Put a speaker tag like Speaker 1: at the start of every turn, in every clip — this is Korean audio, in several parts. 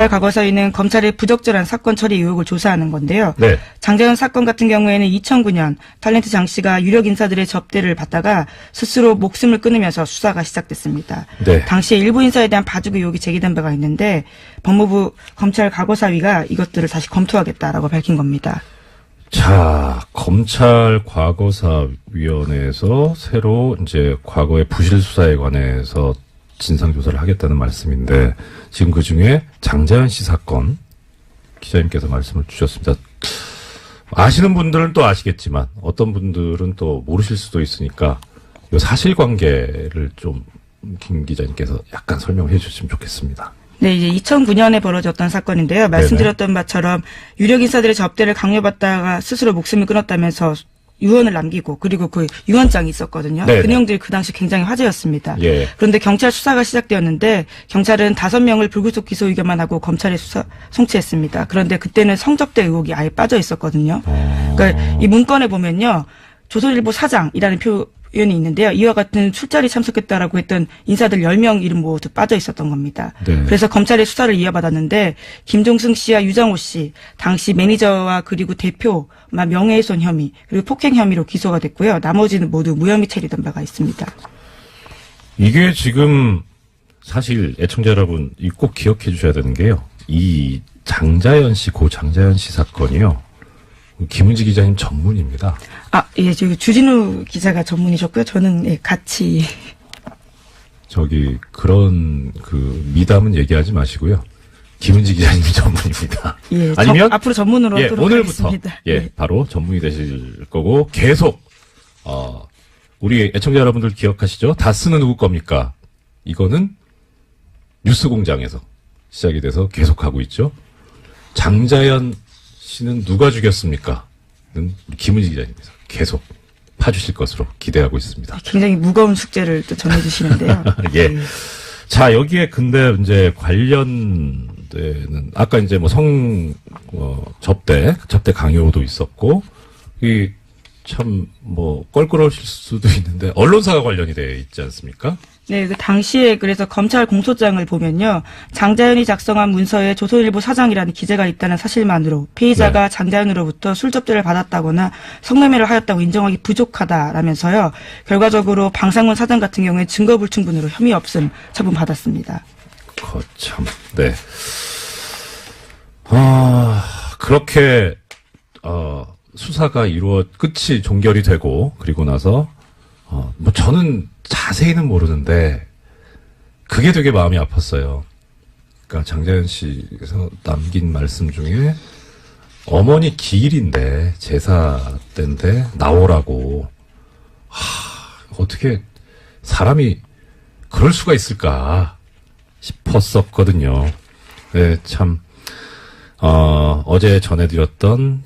Speaker 1: 검찰 과거사위는 검찰의 부적절한 사건 처리 의혹을 조사하는 건데요.
Speaker 2: 네.
Speaker 1: 장자연 사건 같은 경우에는 2009년 탤런트 장 씨가 유력 인사들의 접대를 받다가 스스로 목숨을 끊으면서 수사가 시작됐습니다.
Speaker 2: 네.
Speaker 1: 당시에 일부 인사에 대한 봐주기 의혹이 제기된 바가 있는데 법무부 검찰 과거사위가 이것들을 다시 검토하겠다라고 밝힌 겁니다.
Speaker 2: 자, 검찰 과거사위원회에서 새로 이제 과거의 부실 수사에 관해서 진상조사를 하겠다는 말씀인데, 지금 그 중에 장자연 씨 사건, 기자님께서 말씀을 주셨습니다. 아시는 분들은 또 아시겠지만, 어떤 분들은 또 모르실 수도 있으니까, 이 사실관계를 좀, 김 기자님께서 약간 설명해 주시면 좋겠습니다.
Speaker 1: 네, 이제 2009년에 벌어졌던 사건인데요. 말씀드렸던 바처럼 유력 인사들의 접대를 강요받다가 스스로 목숨을 끊었다면서 유언을 남기고 그리고 그 유언장이 있었거든요.
Speaker 2: 네네.
Speaker 1: 그 내용들이 그 당시 굉장히 화제였습니다.
Speaker 2: 예.
Speaker 1: 그런데 경찰 수사가 시작되었는데 경찰은 5명을 불구속 기소 의견만 하고 검찰에 송치했습니다. 그런데 그때는 성접대 의혹이 아예 빠져 있었거든요. 그러니까 이 문건에 보면요. 조선일보 사장이라는 표현이 있는데요. 이와 같은 술자리 참석했다라고 했던 인사들 10명 이름 모두 빠져 있었던 겁니다.
Speaker 2: 네.
Speaker 1: 그래서 검찰의 수사를 이어받았는데 김종승 씨와 유장호 씨 당시 매니저와 그리고 대표 명예훼손 혐의 그리고 폭행 혐의로 기소가 됐고요. 나머지는 모두 무혐의 처리된 바가 있습니다.
Speaker 2: 이게 지금 사실 애청자 여러분 꼭 기억해 주셔야 되는 게요. 이 장자연 씨, 고 장자연 씨 사건이요. 김은지 기자님 전문입니다.
Speaker 1: 아, 예, 저기 주진우 기자가 전문이셨고요. 저는 예, 같이
Speaker 2: 그런 미담은 얘기하지 마시고요. 김은지 기자님 전문입니다.
Speaker 1: 예,
Speaker 2: 아니면
Speaker 1: 앞으로 전문으로 하도록
Speaker 2: 오늘부터
Speaker 1: 하겠습니다.
Speaker 2: 바로 전문이 되실 거고 계속 우리 애청자 여러분들 기억하시죠? 다스는 누구 겁니까? 이거는 뉴스공장에서 시작이 돼서 계속하고 있죠. 장자연 씨는 누가 죽였습니까? 는 김은지 기자님께서 계속 파주실 것으로 기대하고 있습니다.
Speaker 1: 굉장히 무거운 숙제를 또 전해주시는데요.
Speaker 2: 예. 자, 여기에 근데 이제 관련되는, 아까 이제 뭐 접대 강요도 있었고, 껄끄러우실 수도 있는데, 언론사가 관련이 돼 있지 않습니까?
Speaker 1: 네, 그 당시에 그래서 검찰 공소장을 보면요. 장자연이 작성한 문서에 조선일보 사장이라는 기재가 있다는 사실만으로 피의자가 장자연으로부터 술 접대를 받았다거나 성매매를 하였다고 인정하기 부족하다라면서요. 결과적으로 방상문 사장 같은 경우에 증거 불충분으로 혐의 없음 처분받았습니다.
Speaker 2: 거참, 네. 그렇게 수사가 끝이 종결이 되고 그리고 나서 저는 자세히는 모르는데 그게 되게 마음이 아팠어요. 그러니까 장자연 씨께서 남긴 말씀 중에 어머니 기일인데 제사 때인데 나오라고. 어떻게 사람이 그럴 수가 있을까 싶었었거든요. 네, 참 어제 전해드렸던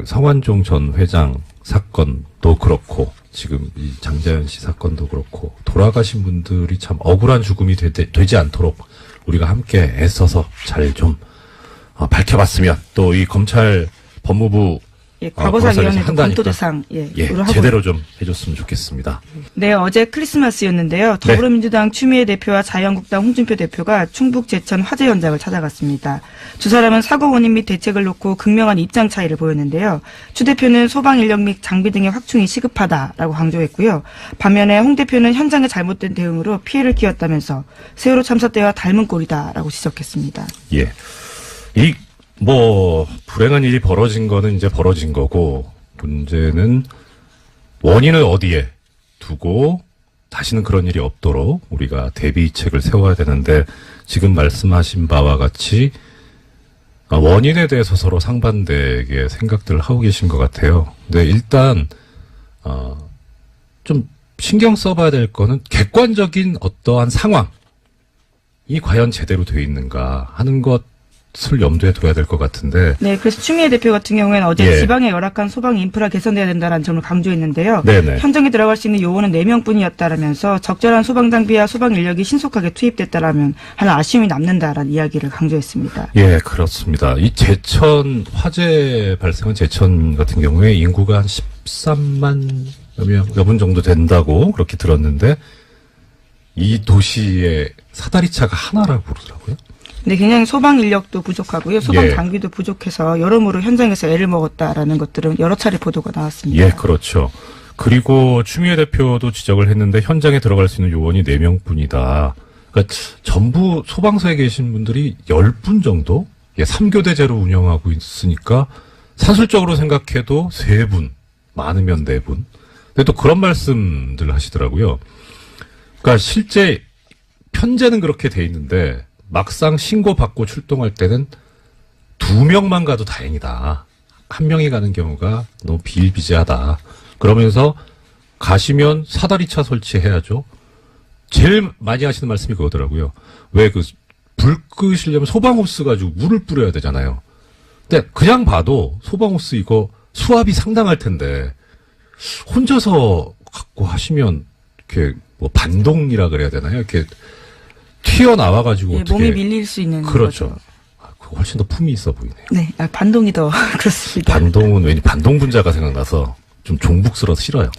Speaker 2: 성완종 전 회장 사건도 그렇고 지금 이 장자연 씨 사건도 그렇고 돌아가신 분들이 참 억울한 죽음이 되지 않도록 우리가 함께 애써서 잘 좀 밝혀봤으면 또 이 검찰 법무부
Speaker 1: 과거사위원회 검토 대상
Speaker 2: 제대로 좀 해줬으면 좋겠습니다.
Speaker 1: 네, 어제 크리스마스였는데요. 더불어민주당 추미애 대표와 자유한국당 홍준표 대표가 충북 제천 화재 현장을 찾아갔습니다. 두 사람은 사고 원인 및 대책을 놓고 극명한 입장 차이를 보였는데요. 추 대표는 소방 인력 및 장비 등의 확충이 시급하다라고 강조했고요. 반면에 홍 대표는 현장의 잘못된 대응으로 피해를 키웠다면서 세월호 참사 때와 닮은 꼴이다라고 지적했습니다.
Speaker 2: 예, 불행한 일이 벌어진 거는 이제 벌어진 거고, 문제는 원인을 어디에 두고 다시는 그런 일이 없도록 우리가 대비책을 세워야 되는데, 지금 말씀하신 바와 같이 원인에 대해서 서로 상반되게 생각들을 하고 계신 것 같아요. 근데 일단, 좀 신경 써봐야 될 거는 객관적인 어떠한 상황이 과연 제대로 되어 있는가 하는 것을 염두에 둬야 될 것 같은데.
Speaker 1: 네, 그래서 추미애 대표 같은 경우에는 어제 지방의 열악한 소방 인프라 개선돼야 된다는 점을 강조했는데요.
Speaker 2: 네네.
Speaker 1: 현장에 들어갈 수 있는 요원은 4명뿐이었다라면서 적절한 소방 장비와 소방 인력이 신속하게 투입됐다라면 하는 아쉬움이 남는다라는 이야기를 강조했습니다.
Speaker 2: 예, 그렇습니다. 이 화재 발생한 제천 같은 경우에 인구가 한 13만 여분 정도 된다고 그렇게 들었는데 이 도시의 사다리차가 하나라고 그러더라고요.
Speaker 1: 근데 굉장히 소방 인력도 부족하고요. 소방
Speaker 2: 예.
Speaker 1: 장비도 부족해서 여러모로 현장에서 애를 먹었다라는 것들은 여러 차례 보도가 나왔습니다.
Speaker 2: 예, 그렇죠. 그리고 추미애 대표도 지적을 했는데 현장에 들어갈 수 있는 요원이 4명뿐이다. 그러니까 전부 소방서에 계신 분들이 10분 정도? 예, 3교대제로 운영하고 있으니까 사술적으로 생각해도 3분, 많으면 4분. 근데 또 그런 말씀들 하시더라고요. 그러니까 실제 편제는 그렇게 돼 있는데 막상 신고받고 출동할 때는 2명만 가도 다행이다. 1명이 가는 경우가 너무 비일비재하다. 그러면서 가시면 사다리차 설치해야죠. 제일 많이 하시는 말씀이 그거더라고요. 왜 불 끄시려면 소방호스 가지고 물을 뿌려야 되잖아요. 근데 그냥 봐도 소방호스 이거 수압이 상당할 텐데 혼자서 갖고 하시면 이렇게 뭐 반동이라 그래야 되나요? 이렇게 튀어나와가지고
Speaker 1: 예,
Speaker 2: 어떻게
Speaker 1: 몸이 밀릴 수 있는
Speaker 2: 그렇죠.
Speaker 1: 거죠.
Speaker 2: 그거 훨씬 더 품이 있어 보이네요.
Speaker 1: 네, 반동이 더 그렇습니다.
Speaker 2: 반동은 왠지 반동 분자가 생각나서 좀 종북스러워서 싫어요.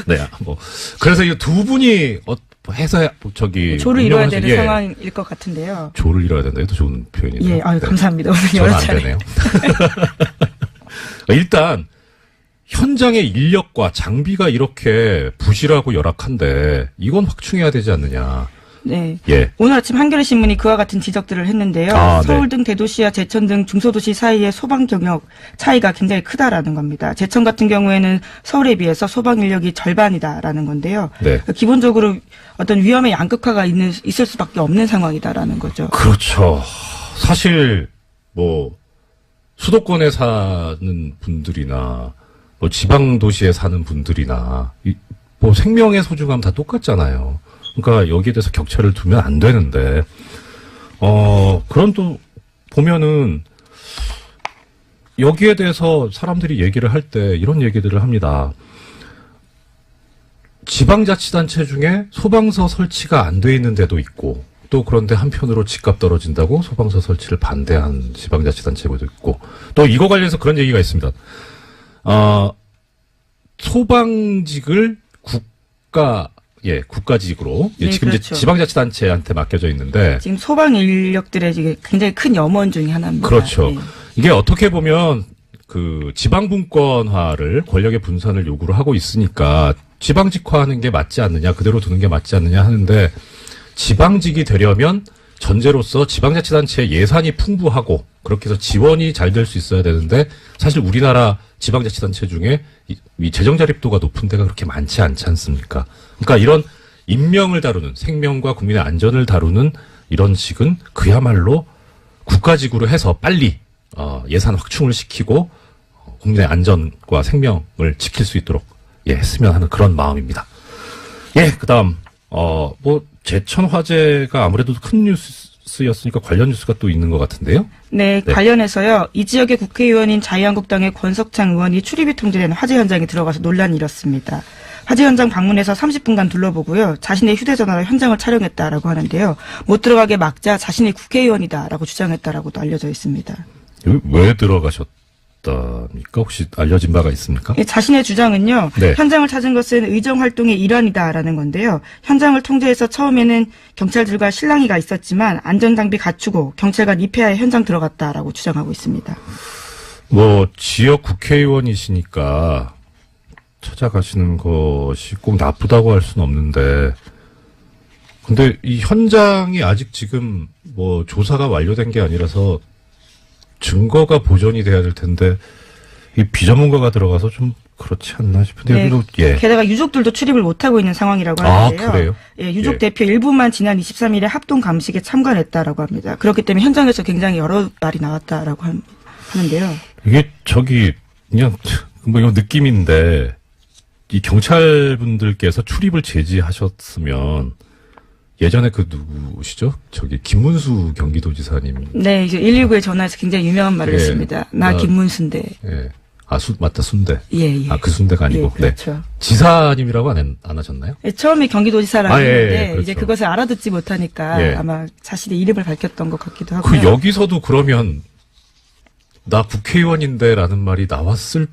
Speaker 2: 네, 뭐 그래서 이 두 분이 해서 저기
Speaker 1: 조를 이뤄야 되는
Speaker 2: 예,
Speaker 1: 상황일 것 같은데요.
Speaker 2: 조를 이뤄야 된다. 이것도 좋은 표현이네요.
Speaker 1: 예, 아유,
Speaker 2: 네.
Speaker 1: 감사합니다. 오늘
Speaker 2: 저는
Speaker 1: 여러
Speaker 2: 안
Speaker 1: 차례.
Speaker 2: 되네요. 일단 현장의 인력과 장비가 이렇게 부실하고 열악한데 이건 확충해야 되지 않느냐.
Speaker 1: 네.
Speaker 2: 예.
Speaker 1: 오늘 아침 한겨레 신문이 그와 같은 지적들을 했는데요.
Speaker 2: 아, 네.
Speaker 1: 서울 등 대도시와 제천 등 중소도시 사이의 소방 경력 차이가 굉장히 크다라는 겁니다. 제천 같은 경우에는 서울에 비해서 소방 인력이 절반이다라는 건데요.
Speaker 2: 네.
Speaker 1: 기본적으로 어떤 위험의 양극화가 있을 수밖에 없는 상황이다라는 거죠.
Speaker 2: 그렇죠. 사실 뭐 수도권에 사는 분들이나 뭐 지방 도시에 사는 분들이나 뭐 생명의 소중함 다 똑같잖아요. 그러니까 여기에 대해서 격차를 두면 안 되는데 그런 또 보면은 여기에 대해서 사람들이 얘기를 할 때 이런 얘기들을 합니다. 지방자치단체 중에 소방서 설치가 안 돼 있는 데도 있고 또 그런데 한편으로 집값 떨어진다고 소방서 설치를 반대한 지방자치단체도 있고 또 이거 관련해서 그런 얘기가 있습니다. 소방직을 국가직으로
Speaker 1: 네,
Speaker 2: 지금
Speaker 1: 그렇죠.
Speaker 2: 이제 지방자치단체한테 맡겨져 있는데
Speaker 1: 지금 소방 인력들의 이게 굉장히 큰 염원 중에 하나입니다.
Speaker 2: 그렇죠.
Speaker 1: 네.
Speaker 2: 이게 어떻게 보면 그 지방분권화를 권력의 분산을 요구를 하고 있으니까 지방직화하는 게 맞지 않느냐, 그대로 두는 게 맞지 않느냐 하는데 지방직이 되려면 전제로서 지방자치단체의 예산이 풍부하고 그렇게 해서 지원이 잘 될 수 있어야 되는데 사실 우리나라 지방자치단체 중에 이 재정 자립도가 높은 데가 그렇게 많지 않지 않습니까? 그러니까 이런 인명을 다루는 생명과 국민의 안전을 다루는 이런 직은 그야말로 국가직으로 해서 빨리 예산 확충을 시키고 국민의 안전과 생명을 지킬 수 있도록 했으면 하는 그런 마음입니다. 그다음 뭐 제천 화재가 아무래도 큰 뉴스였으니까 관련 뉴스가 또 있는 것 같은데요.
Speaker 1: 네, 관련해서요. 이 지역의 국회의원인 자유한국당의 권석창 의원이 출입이 통제된 화재 현장에 들어가서 논란이 일었습니다. 화재 현장 방문해서 30분간 둘러보고요. 자신의 휴대전화로 현장을 촬영했다라고 하는데요. 못 들어가게 막자 자신이 국회의원이다라고 주장했다라고도 알려져 있습니다.
Speaker 2: 여기 왜 들어가셨답니까? 혹시 알려진 바가 있습니까?
Speaker 1: 자신의 주장은요.
Speaker 2: 네.
Speaker 1: 현장을 찾은 것은 의정활동의 일환이다라는 건데요. 현장을 통제해서 처음에는 경찰들과 실랑이가 있었지만 안전장비 갖추고 경찰관 입회하에 현장 들어갔다라고 주장하고 있습니다.
Speaker 2: 뭐 지역 국회의원이시니까 찾아가시는 것이 꼭 나쁘다고 할 수는 없는데 근데 이 현장이 아직 지금 뭐 조사가 완료된 게 아니라서 증거가 보존이 돼야 될 텐데 이 비전문가가 들어가서 좀 그렇지 않나 싶은데
Speaker 1: 네.
Speaker 2: 여기도
Speaker 1: 게다가 유족들도 출입을 못하고 있는 상황이라고 하는데요.
Speaker 2: 그래요?
Speaker 1: 유족 대표 일부만 지난 23일에 합동 감식에 참관했다라고 합니다. 그렇기 때문에 현장에서 굉장히 여러 말이 나왔다라고 하는데요.
Speaker 2: 이게 그냥 뭐 이거 느낌인데 이 경찰분들께서 출입을 제지하셨으면 예전에 그 누구시죠? 김문수 경기도지사님.
Speaker 1: 네, 이제 119에 전화해서 굉장히 유명한 말을 했습니다. 나 김문수인데.
Speaker 2: 맞다, 순대.
Speaker 1: 예.
Speaker 2: 그 순대가 아니고.
Speaker 1: 그렇죠.
Speaker 2: 네. 지사님이라고 안 하셨나요?
Speaker 1: 처음에 경기도지사라고 했는데
Speaker 2: 그렇죠.
Speaker 1: 이제 그것을 알아듣지 못하니까 아마 자신의 이름을 밝혔던 것 같기도 하고요.
Speaker 2: 여기서도 그러면 나 국회의원인데라는 말이 나왔을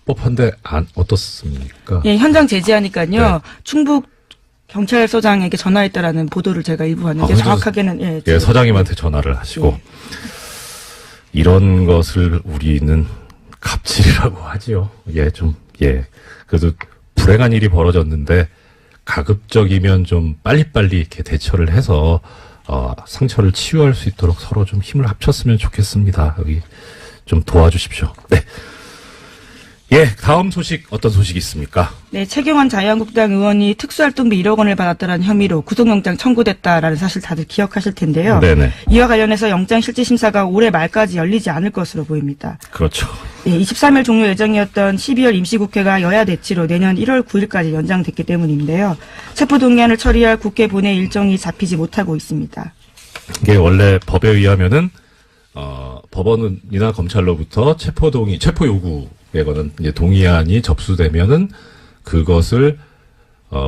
Speaker 2: 법한데 어떻습니까?
Speaker 1: 현장 제지하니까요. 충북 경찰서장에게 전화했다라는 보도를 제가 일부 봤는데 정확하게는
Speaker 2: 예, 서장님한테 전화를 하시고 이런 것을 우리는 갑질이라고 하지요. 그래도 불행한 일이 벌어졌는데 가급적이면 좀 빨리빨리 이렇게 대처를 해서 상처를 치유할 수 있도록 서로 좀 힘을 합쳤으면 좋겠습니다. 여기 좀 도와주십시오. 네. 예, 다음 소식 어떤 소식이 있습니까?
Speaker 1: 네, 최경환 자유한국당 의원이 특수활동비 1억 원을 받았다는 혐의로 구속영장 청구됐다라는 사실 다들 기억하실 텐데요.
Speaker 2: 네네.
Speaker 1: 이와 관련해서 영장실질심사가 올해 말까지 열리지 않을 것으로 보입니다.
Speaker 2: 그렇죠.
Speaker 1: 네, 23일 종료 예정이었던 12월 임시국회가 여야 대치로 내년 1월 9일까지 연장됐기 때문인데요. 체포동의안을 처리할 국회 본회 일정이 잡히지 못하고 있습니다.
Speaker 2: 이게 원래 법에 의하면은 법원이나 검찰로부터 체포 요구에 관한 이제 동의안이 접수되면은 그것을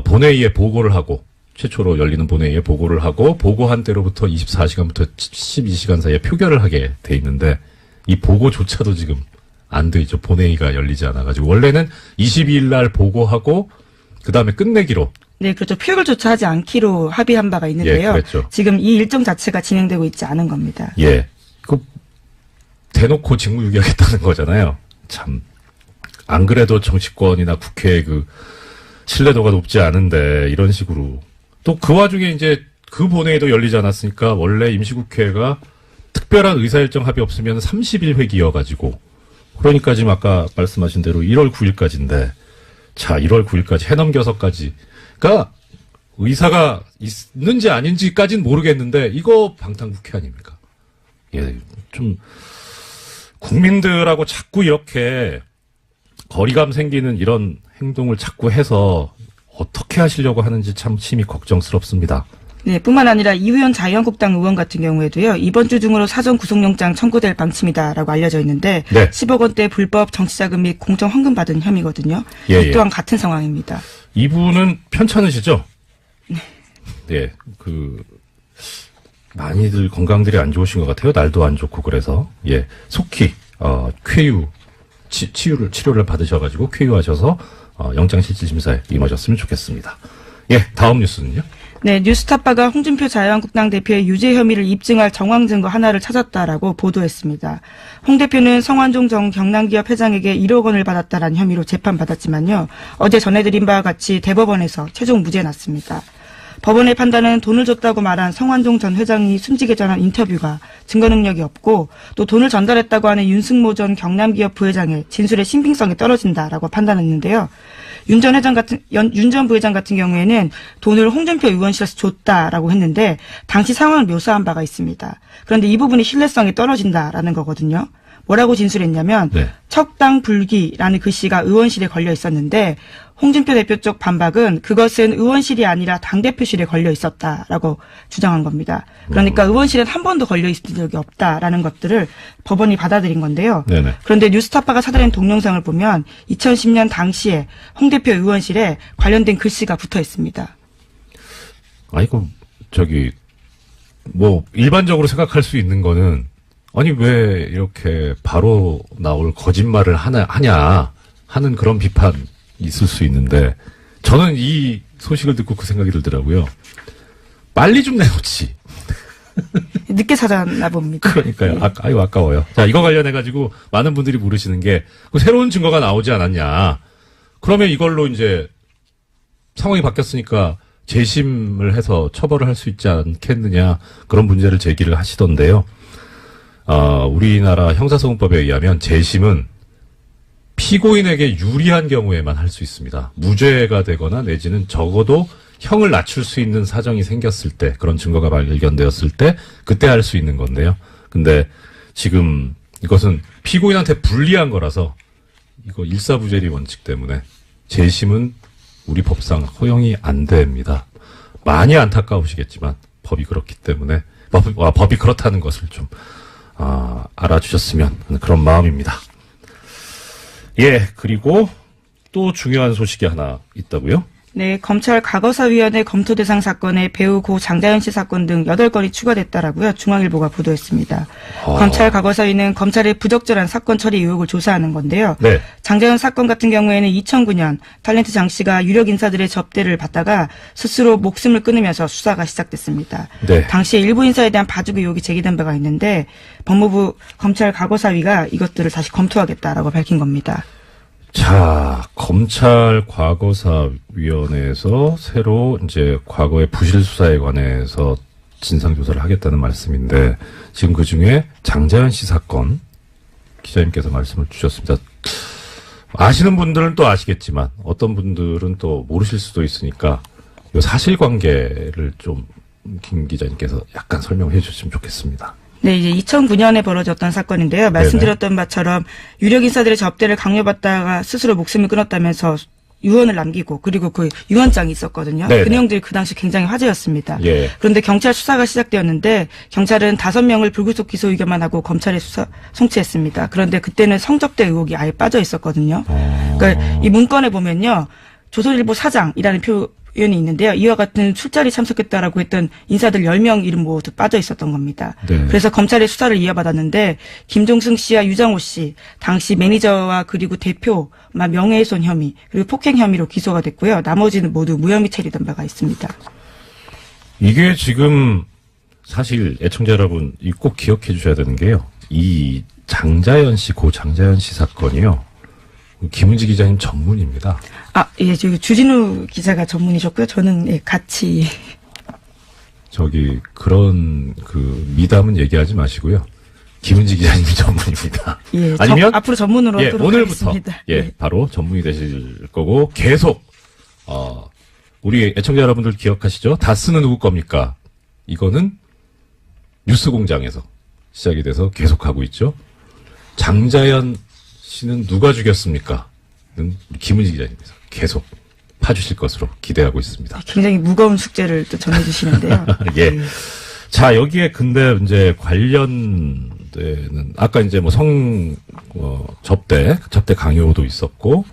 Speaker 2: 본회의에 보고를 하고 최초로 열리는 본회의에 보고를 하고 보고한 때로부터 24시간부터 12시간 사이에 표결을 하게 돼 있는데 이 보고조차도 지금 안 돼 있죠. 본회의가 열리지 않아가지고 원래는 22일 날 보고하고 그 다음에 끝내기로. 네,
Speaker 1: 그렇죠. 표결조차 하지 않기로 합의한 바가 있는데요.
Speaker 2: 그랬죠.
Speaker 1: 지금 이 일정 자체가 진행되고 있지 않은 겁니다.
Speaker 2: 예, 대놓고 직무유기하겠다는 거잖아요. 참. 안 그래도 정치권이나 국회의 그 신뢰도가 높지 않은데 이런 식으로 또 그 와중에 이제 그 본회의도 열리지 않았으니까 원래 임시국회가 특별한 의사일정 합의 없으면 30일 회기여가지고 그러니까 지금 아까 말씀하신 대로 1월 9일까지인데 자 1월 9일까지 해넘겨서까지 그러니까 의사가 있는지 아닌지까지는 모르겠는데 이거 방탄국회 아닙니까? 예, 좀 국민들하고 자꾸 이렇게 거리감 생기는 이런 행동을 자꾸 해서 어떻게 하시려고 하는지 참 심히 걱정스럽습니다.
Speaker 1: 네, 뿐만 아니라 이후현 자유한국당 의원 같은 경우에도요. 이번 주 중으로 사전 구속영장 청구될 방침이다라고 알려져 있는데
Speaker 2: 네.
Speaker 1: 10억 원대 불법 정치자금 및 공정 헌금 받은 혐의거든요.
Speaker 2: 예,
Speaker 1: 이 또한 같은 상황입니다.
Speaker 2: 이분은 편찮으시죠? 네, 많이들 건강들이 안 좋으신 것 같아요. 날도 안 좋고 그래서 예, 속히 쾌유 치료를 받으셔가지고 쾌유하셔서 영장실질심사에 임하셨으면 좋겠습니다. 예, 다음 뉴스는요?
Speaker 1: 네, 뉴스타파가 홍준표 자유한국당 대표의 유죄 혐의를 입증할 정황 증거 하나를 찾았다라고 보도했습니다. 홍 대표는 성완종 전 경남기업 회장에게 1억 원을 받았다라는 혐의로 재판받았지만요. 어제 전해드린 바와 같이 대법원에서 최종 무죄 났습니다. 법원의 판단은 돈을 줬다고 말한 성완종 전 회장이 순직에 전한 인터뷰가 증거 능력이 없고 또 돈을 전달했다고 하는 윤승모 전 경남기업 부회장의 진술의 신빙성이 떨어진다라고 판단했는데요. 윤 전 부회장 같은 경우에는 돈을 홍준표 의원실에서 줬다라고 했는데 당시 상황을 묘사한 바가 있습니다. 그런데 이 부분이 신뢰성이 떨어진다라는 거거든요. 뭐라고 진술했냐면 척당불기라는 글씨가 의원실에 걸려 있었는데 홍준표 대표 쪽 반박은 그것은 의원실이 아니라 당대표실에 걸려 있었다라고 주장한 겁니다. 그러니까 의원실엔 한 번도 걸려 있은 적이 없다라는 것들을 법원이 받아들인 건데요.
Speaker 2: 네네.
Speaker 1: 그런데 뉴스타파가 찾아낸 동영상을 보면 2010년 당시에 홍 대표 의원실에 관련된 글씨가 붙어 있습니다.
Speaker 2: 아이고 일반적으로 생각할 수 있는 거는 아니 왜 이렇게 바로 나올 거짓말을 하냐 하는 그런 비판이 있을 수 있는데 저는 이 소식을 듣고 그 생각이 들더라고요. 빨리 좀 내놓지.
Speaker 1: 늦게 찾아나 봅니다.
Speaker 2: 그러니까요. 아유 아까워요. 자, 이거 관련해가지고 많은 분들이 물으시는 게 새로운 증거가 나오지 않았냐. 그러면 이걸로 이제 상황이 바뀌었으니까 재심을 해서 처벌을 할 수 있지 않겠느냐 그런 문제를 제기를 하시던데요. 우리나라 형사소송법에 의하면 재심은 피고인에게 유리한 경우에만 할 수 있습니다. 무죄가 되거나 내지는 적어도 형을 낮출 수 있는 사정이 생겼을 때, 그런 증거가 발견되었을 때 그때 할 수 있는 건데요. 근데 지금 이것은 피고인한테 불리한 거라서 이거 일사부재리 원칙 때문에 재심은 우리 법상 허용이 안 됩니다. 많이 안타까우시겠지만 법이 그렇기 때문에 법이 그렇다는 것을 좀 알아주셨으면 하는 그런 마음입니다. 예, 그리고 또 중요한 소식이 하나 있다고요?
Speaker 1: 네, 검찰 과거사위원회 검토 대상 사건에 배우 고 장자연 씨 사건 등 8건이 추가됐다라고요. 중앙일보가 보도했습니다. 검찰 과거사위는 검찰의 부적절한 사건 처리 의혹을 조사하는 건데요.
Speaker 2: 네.
Speaker 1: 장자연 사건 같은 경우에는 2009년 탤런트 장 씨가 유력 인사들의 접대를 받다가 스스로 목숨을 끊으면서 수사가 시작됐습니다.
Speaker 2: 네.
Speaker 1: 당시에 일부 인사에 대한 봐주기 의혹이 제기된 바가 있는데 법무부 검찰 과거사위가 이것들을 다시 검토하겠다라고 밝힌 겁니다.
Speaker 2: 자, 검찰 과거사위원회에서 새로 이제 과거의 부실 수사에 관해서 진상조사를 하겠다는 말씀인데 지금 그 중에 장자연 씨 사건 기자님께서 말씀을 주셨습니다. 아시는 분들은 또 아시겠지만 어떤 분들은 또 모르실 수도 있으니까 이 사실관계를 좀 김 기자님께서 약간 설명해 주셨으면 좋겠습니다.
Speaker 1: 네, 이제 2009년에 벌어졌던 사건인데요. 말씀드렸던 바처럼 유력 인사들의 접대를 강요받다가 스스로 목숨을 끊었다면서 유언을 남기고 그리고 그 유언장이 있었거든요.
Speaker 2: 네네.
Speaker 1: 그 내용들이 그 당시 굉장히 화제였습니다.
Speaker 2: 예.
Speaker 1: 그런데 경찰 수사가 시작되었는데 경찰은 5명을 불구속 기소 의견만 하고 검찰에 송치했습니다. 그런데 그때는 성접대 의혹이 아예 빠져 있었거든요. 그러니까 이 문건에 보면요. 조선일보 사장이라는 표현이 있는데요. 이와 같은 술자리 참석했다라고 했던 인사들 10명 이름 모두 빠져 있었던 겁니다.
Speaker 2: 네.
Speaker 1: 그래서 검찰의 수사를 이어받았는데 김종승 씨와 유정호 씨 당시 매니저와 그리고 대표 명예훼손 혐의 그리고 폭행 혐의로 기소가 됐고요. 나머지는 모두 무혐의 처리된 바가 있습니다.
Speaker 2: 이게 지금 사실 애청자 여러분 꼭 기억해 주셔야 되는 게요. 이 장자연 씨, 고 장자연 씨 사건이요. 김은지 기자님 전문입니다.
Speaker 1: 아, 예, 저기 주진우 기자가 전문이셨고요. 저는 예, 같이
Speaker 2: 그런 미담은 얘기하지 마시고요. 김은지 기자님 전문입니다.
Speaker 1: 예,
Speaker 2: 아니면
Speaker 1: 앞으로 전문으로
Speaker 2: 예,
Speaker 1: 하도록
Speaker 2: 오늘부터
Speaker 1: 하겠습니다.
Speaker 2: 바로 전문이 되실 거고 계속 우리 애청자 여러분들 기억하시죠? 다스는 누구 겁니까? 이거는 뉴스공장에서 시작이 돼서 계속하고 있죠. 장자연 씨는 누가 죽였습니까? 는 김은지 기자님께서 계속 파주실 것으로 기대하고 있습니다.
Speaker 1: 굉장히 무거운 숙제를 또 전해주시는데요.
Speaker 2: 예. 자, 여기에 근데 이제 관련되는, 아까 이제 접대 강요도 있었고,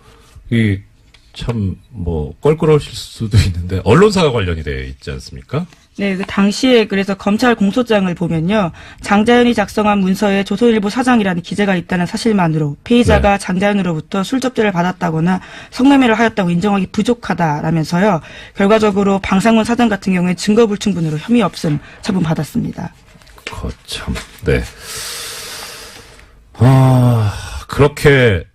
Speaker 2: 껄끄러우실 수도 있는데, 언론사가 관련이 되어 있지 않습니까?
Speaker 1: 네, 그 당시에 그래서 검찰 공소장을 보면요. 장자연이 작성한 문서에 조선일보 사장이라는 기재가 있다는 사실만으로 피의자가 장자연으로부터 술 접대를 받았다거나 성매매를 하였다고 인정하기 부족하다라면서요. 결과적으로 방상훈 사장 같은 경우에 증거불충분으로 혐의 없음 처분받았습니다.
Speaker 2: 거참, 네. 그렇게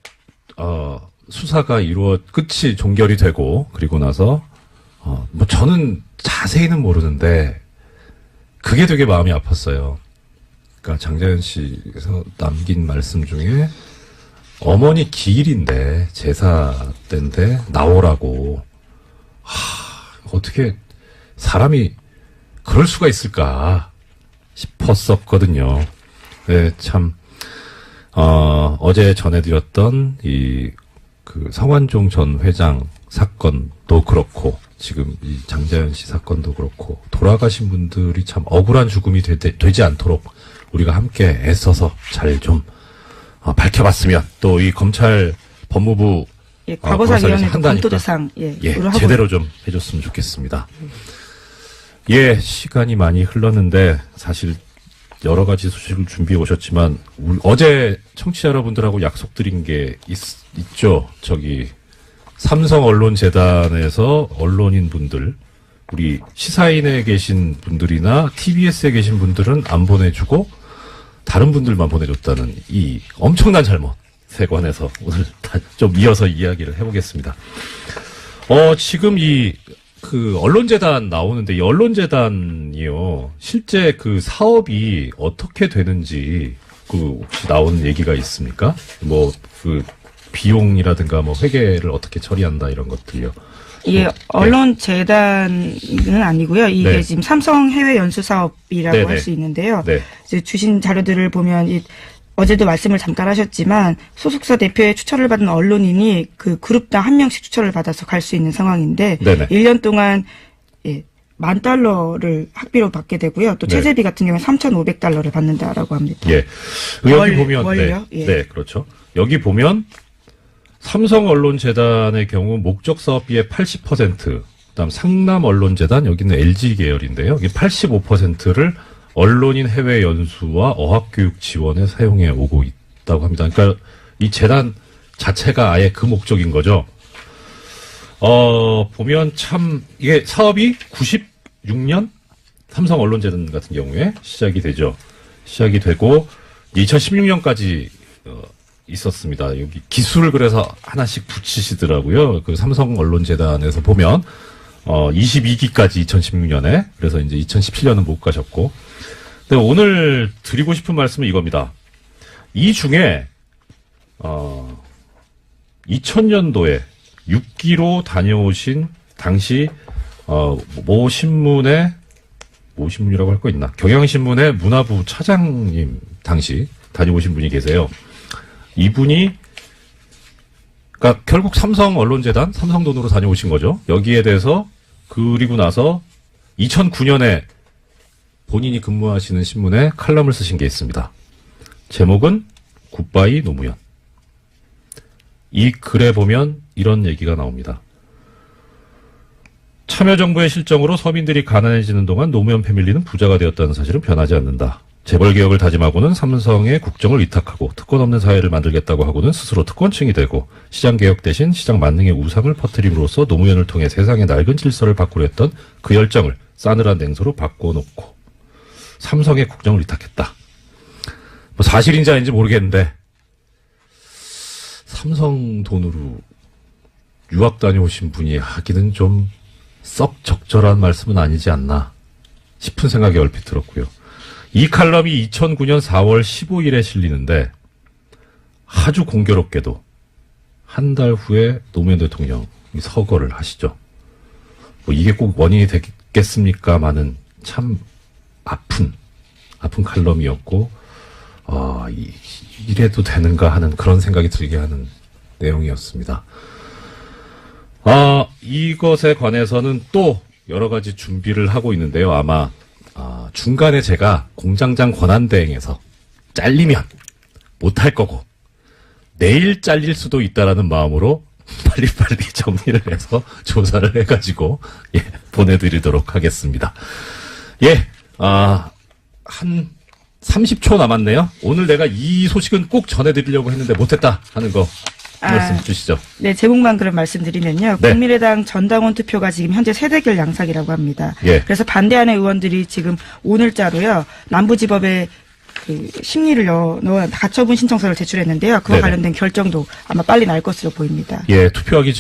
Speaker 2: 수사가 끝이 종결이 되고 그리고 나서 저는 자세히는 모르는데 그게 되게 마음이 아팠어요. 그러니까 장자연 씨에서 남긴 말씀 중에 어머니 기일인데 제사 때인데 나오라고. 어떻게 사람이 그럴 수가 있을까 싶었었거든요. 네, 참 어제 전해드렸던 성완종 전 회장 사건도 그렇고 지금 이 장자연 씨 사건도 그렇고 돌아가신 분들이 참 억울한 죽음이 되지 않도록 우리가 함께 애써서 잘 좀 밝혀봤으면 또 이 검찰 법무부
Speaker 1: 과거사위원회도 검토 대상
Speaker 2: 제대로 좀 해줬으면 좋겠습니다. 예, 시간이 많이 흘렀는데 사실 여러 가지 소식을 준비해 오셨지만 어제 청취자 여러분들하고 약속드린 게 있죠. 삼성언론재단에서 언론인 분들, 우리 시사인에 계신 분들이나 TBS에 계신 분들은 안 보내주고 다른 분들만 보내줬다는 이 엄청난 잘못에 관해서 오늘 좀 이어서 이야기를 해보겠습니다. 지금 언론재단 나오는데 이 언론재단이요. 실제 사업이 어떻게 되는지 혹시 나온 얘기가 있습니까? 비용이라든가 회계를 어떻게 처리한다 이런 것들요.
Speaker 1: 예, 언론재단은 아니고요. 이게 지금 삼성 해외 연수 사업이라고 할 수 있는데요. 이제 주신 자료들을 보면 어제도 말씀을 잠깐 하셨지만 소속사 대표의 추천을 받은 언론인이 그 그룹당 1명씩 추천을 받아서 갈 수 있는 상황인데 1년 동안 $10,000를 학비로 받게 되고요. 또 체제비 같은 경우는 $3,500를 받는다라고 합니다.
Speaker 2: 예. 여기 보면
Speaker 1: 월요?
Speaker 2: 네, 그렇죠. 여기 보면 삼성언론재단의 경우 목적 사업비의 80%, 그다음 상남언론재단 여기는 LG 계열인데요. 이게 85%를 언론인 해외 연수와 어학교육 지원에 사용해 오고 있다고 합니다. 그러니까 이 재단 자체가 아예 그 목적인 거죠. 보면 참 이게 사업이 96년 삼성언론재단 같은 경우에 시작이 되죠. 시작이 되고 2016년까지 있었습니다. 여기 기술을 그래서 하나씩 붙이시더라고요. 그 삼성언론재단에서 보면 22기까지 2016년에 그래서 이제 2017년은 못 가셨고. 근데 오늘 드리고 싶은 말씀은 이겁니다. 이 중에 2000년도에 6기로 다녀오신 당시 모 신문이라고 할 거 있나? 경향신문의 문화부 차장님 당시 다녀오신 분이 계세요. 이분이 그러니까 결국 삼성언론재단 삼성 돈으로 다녀오신 거죠. 여기에 대해서 그리고 나서 2009년에 본인이 근무하시는 신문에 칼럼을 쓰신 게 있습니다. 제목은 굿바이 노무현. 이 글에 보면 이런 얘기가 나옵니다. 참여정부의 실정으로 서민들이 가난해지는 동안 노무현 패밀리는 부자가 되었다는 사실은 변하지 않는다. 재벌개혁을 다짐하고는 삼성의 국정을 위탁하고 특권 없는 사회를 만들겠다고 하고는 스스로 특권층이 되고 시장개혁 대신 시장 만능의 우상을 퍼뜨림으로써 노무현을 통해 세상의 낡은 질서를 바꾸려 했던 그 열정을 싸늘한 냉소로 바꿔놓고 삼성의 국정을 위탁했다. 뭐 사실인지 아닌지 모르겠는데 삼성 돈으로 유학 다녀오신 분이 하기는 좀 썩 적절한 말씀은 아니지 않나 싶은 생각이 얼핏 들었고요. 이 칼럼이 2009년 4월 15일에 실리는데 아주 공교롭게도 한 달 후에 노무현 대통령이 서거를 하시죠. 뭐 이게 꼭 원인이 되겠습니까마는 참 아픈 칼럼이었고 이래도 되는가 하는 그런 생각이 들게 하는 내용이었습니다. 이것에 관해서는 또 여러 가지 준비를 하고 있는데요. 아마 중간에 제가 공장장 권한대행에서 잘리면 못할 거고 내일 잘릴 수도 있다라는 마음으로 빨리빨리 정리를 해서 조사를 해가지고 보내드리도록 하겠습니다. 한 30초 남았네요. 오늘 내가 이 소식은 꼭 전해드리려고 했는데 못했다 하는 거 말씀 주시죠.
Speaker 1: 네, 제목만 그럼 말씀드리면요.
Speaker 2: 네.
Speaker 1: 국민의당 전당원 투표가 지금 현재 세대결 양상이라고 합니다.
Speaker 2: 예.
Speaker 1: 그래서 반대하는 의원들이 지금 오늘자로요. 남부지법에 그 심리를 넣어 가처분 신청서를 제출했는데요. 그와
Speaker 2: 네네.
Speaker 1: 관련된 결정도 아마 빨리 날 것으로 보입니다.
Speaker 2: 예, 투표하기